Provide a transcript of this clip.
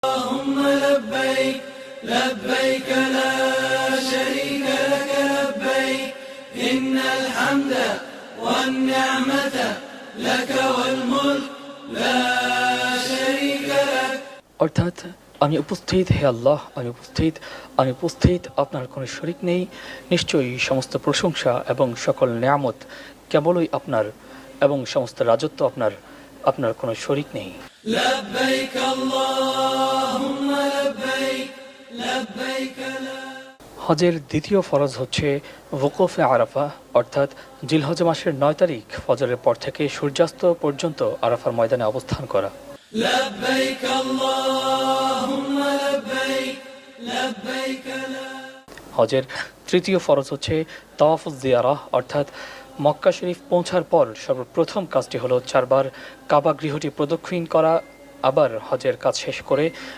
اللهم لبيك لبيك لا شريك لك لبيك إن الحمد والنعمة لك والملك لا شريك لك। অর্থাৎ আমি উপস্থিত, হে আল্লাহ আমি উপস্থিত, আপনার কোনো শরিক নেই। নিশ্চয়ই সমস্ত প্রশংসা এবং সকল নেয়ামত কেবলই আপনার, এবং সমস্ত রাজত্ব আপনার, আপনার কোনো শরিক নেই। لبيك اللهم لبيك لبيك لا। হজের দ্বিতীয় ফরজ হচ্ছে ওকুফে আরাফা, অর্থাৎ জিলহজ মাসের ৯ তারিখ ফজরের পর থেকে সূর্যাস্ত পর্যন্ত আরাফার ময়দানে অবস্থান করা। لبيك اللهم لبيك لبيك لا। হজের তৃতীয় ফরজ হচ্ছে তাওয়াফুজ জিয়ারাহ, অর্থাৎ মক্কা শরীফ পৌঁছার পর সর্বপ্রথম কাজটি হলো 4 বার কাবা গৃহটি প্রদক্ষিণ করা। আবার হজের কাজ শেষ করে